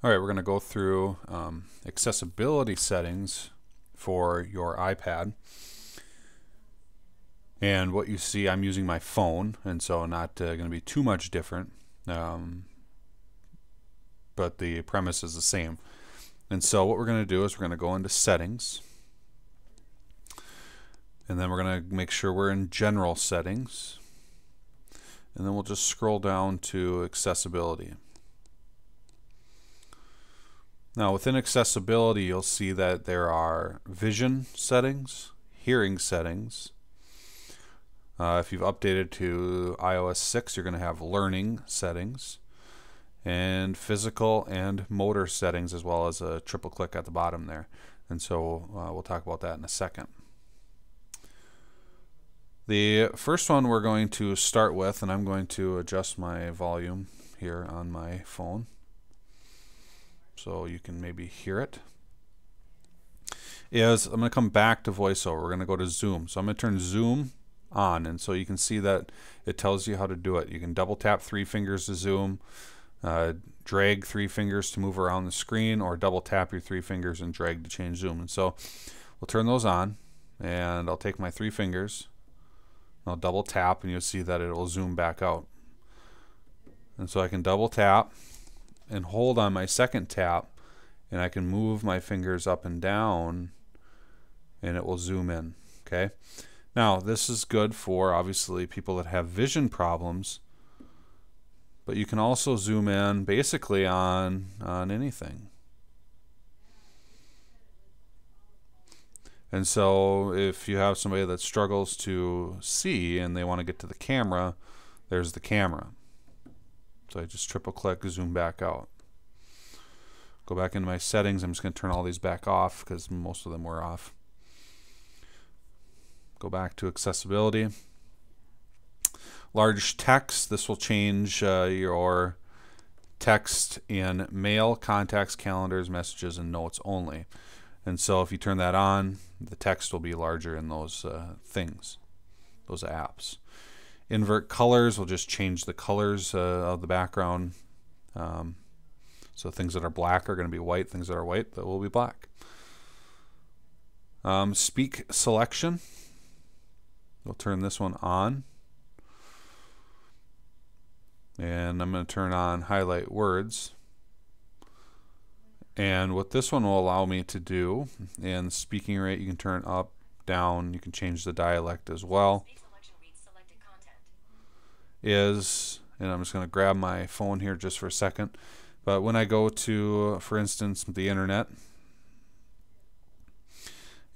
All right, we're going to go through accessibility settings for your iPad. And what you see, I'm using my phone, and so not going to be too much different, but the premise is the same. And so what we're going to do is we're going to go into settings, and then we're going to make sure we're in general settings, and then we'll just scroll down to accessibility. Now within accessibility, you'll see that there are vision settings, hearing settings. If you've updated to iOS 6, you're going to have learning settings, and physical and motor settings, as well as a triple click at the bottom there. And so we'll talk about that in a second. The first one we're going to start with, and I'm going to adjust my volume here on my phone so you can maybe hear it, is I'm going to come back to VoiceOver. We're going to go to Zoom. So I'm going to turn Zoom on, and so you can see that it tells you how to do it. You can double tap 3 fingers to zoom, drag 3 fingers to move around the screen, or double tap your 3 fingers and drag to change zoom. And so we'll turn those on, and I'll take my 3 fingers, I'll double tap, and you'll see that it will zoom back out. And so I can double tap and hold on my second tap, and I can move my fingers up and down, and it will zoom in. Okay. Now this is good for obviously people that have vision problems, but you can also zoom in basically on anything. And so if you have somebody that struggles to see and they want to get to the camera, there's the camera. So I just triple click, zoom back out. Go back into my settings. I'm just going to turn all these back off because most of them were off. Go back to accessibility. Large text. This will change your text in mail, contacts, calendars, messages, and notes only. And so if you turn that on, the text will be larger in those things, those apps. Invert colors will just change the colors of the background. So things that are black are going to be white. Things that are white, that will be black. Speak selection. We'll turn this one on. And I'm going to turn on highlight words. And what this one will allow me to do, in speaking rate, you can turn up, down, you can change the dialect as well, is, and I'm just going to grab my phone here just for a second, but when I go to, for instance, the internet,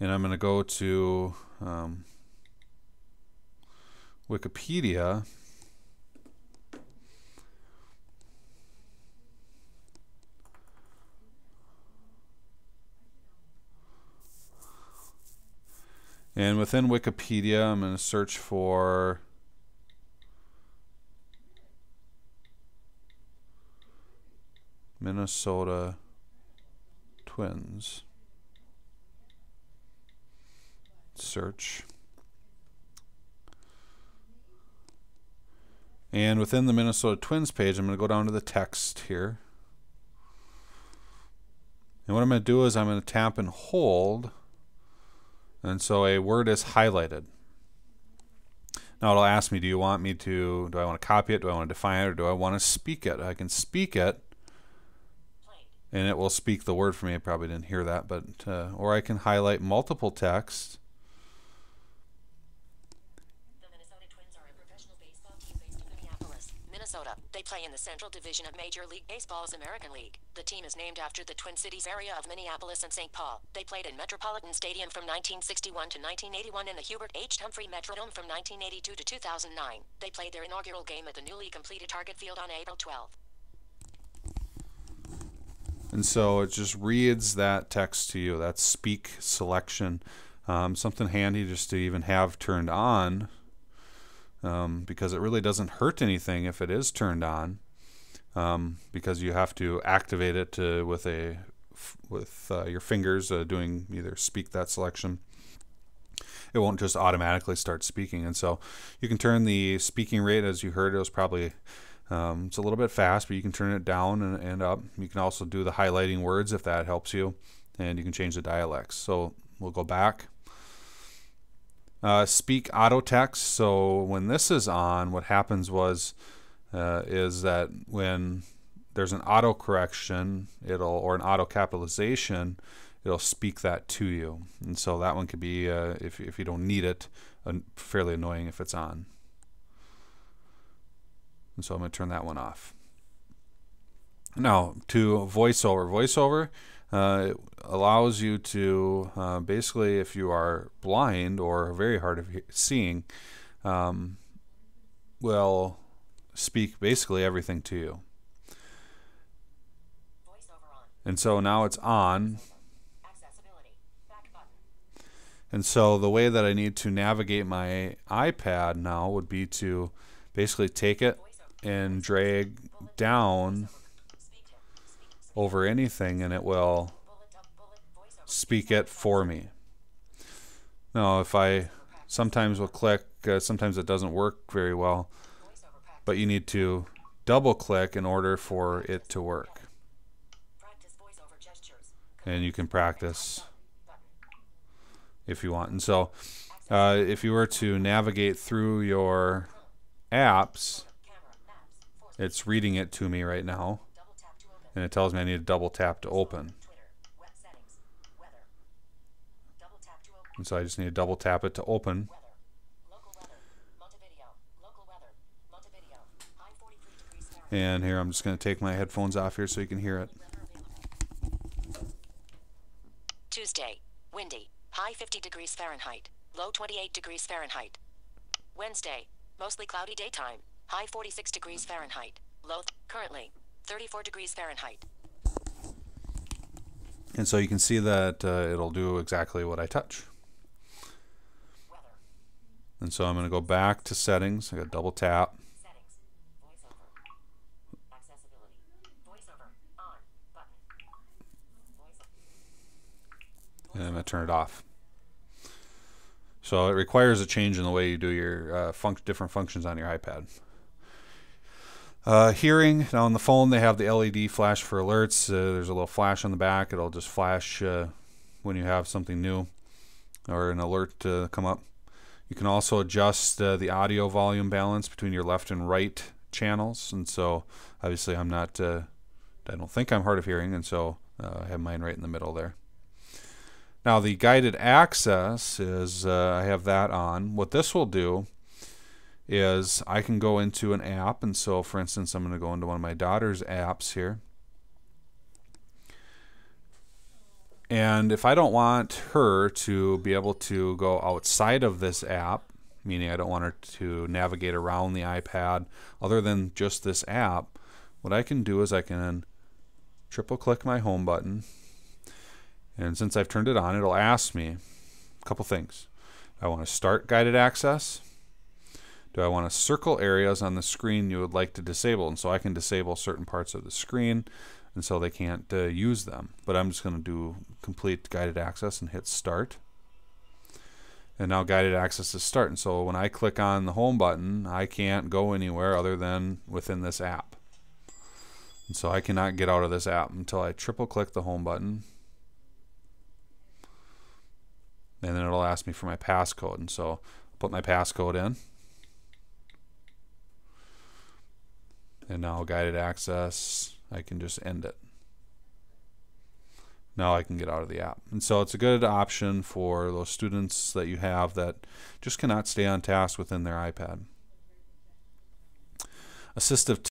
and I'm going to go to Wikipedia, and within Wikipedia I'm going to search for Minnesota Twins. Search. And within the Minnesota Twins page, I'm going to go down to the text here. And what I'm going to do is I'm going to tap and hold, and so a word is highlighted. Now it'll ask me, do I want to copy it, do I want to define it, or do I want to speak it? I can speak it, and it will speak the word for me. I probably didn't hear that, but or I can highlight multiple text. The Minnesota Twins are a professional baseball team based in Minneapolis, Minnesota. They play in the Central Division of Major League Baseball's American League. The team is named after the Twin Cities area of Minneapolis and St. Paul. They played in Metropolitan Stadium from 1961 to 1981 and the Hubert H. Humphrey Metrodome from 1982 to 2009. They played their inaugural game at the newly completed Target Field on April 12. And so it just reads that text to you. That's speak selection. Something handy just to even have turned on, because it really doesn't hurt anything if it is turned on, because you have to activate it with your fingers doing either speak that selection. It won't just automatically start speaking. And so you can turn the speaking rate, as you heard, it was probably It's a little bit fast, but you can turn it down and up. You can also do the highlighting words if that helps you, and you can change the dialects. So we'll go back. Speak auto text. So when this is on, what happens is that when there's an auto correction, or an auto capitalization, it'll speak that to you. And so that one could be, if you don't need it, fairly annoying if it's on. And so I'm going to turn that one off. Now to VoiceOver. VoiceOver it allows you to basically, if you are blind or very hard of seeing, will speak basically everything to you. And so now it's on. And so the way that I need to navigate my iPad now would be to basically take it and drag down over anything, and it will speak it for me. Now if I sometimes will click, sometimes it doesn't work very well, but you need to double click in order for it to work. And you can practice if you want. And so if you were to navigate through your apps, it's reading it to me right now, and it tells me I need to double tap to open. And so I just need to double tap it to open. And here I'm just going to take my headphones off here so you can hear it. Tuesday, windy, high 50 degrees Fahrenheit, low 28 degrees Fahrenheit. Wednesday, mostly cloudy daytime, high 46 degrees Fahrenheit, low currently 34 degrees Fahrenheit. And so you can see that it'll do exactly what I touch. And so I'm going to go back to settings. I got to double tap. Settings, VoiceOver, accessibility, VoiceOver, on, button, And I'm going to turn it off. So it requires a change in the way you do your different functions on your iPad. Hearing, now on the phone they have the LED flash for alerts. There's a little flash on the back. It'll just flash when you have something new or an alert come up. You can also adjust the audio volume balance between your left and right channels. And so obviously I don't think I'm hard of hearing, and so I have mine right in the middle there. Now the guided access is, I have that on. What this will do is I can go into an app, and so for instance I'm going to go into one of my daughter's apps here. And if I don't want her to be able to go outside of this app, meaning I don't want her to navigate around the iPad other than just this app, what I can do is I can triple click my home button, and since I've turned it on, it'll ask me a couple things. I want to start guided access. Do I want to circle areas on the screen you would like to disable? And so I can disable certain parts of the screen, and so they can't use them. But I'm just going to do complete guided access and hit start. And now guided access is starting. So when I click on the home button, I can't go anywhere other than within this app. And so I cannot get out of this app until I triple click the home button. And then it'll ask me for my passcode. And so I'll put my passcode in. And now guided access, I can just end it. Now I can get out of the app. And so it's a good option for those students that you have that just cannot stay on task within their iPad. Assistive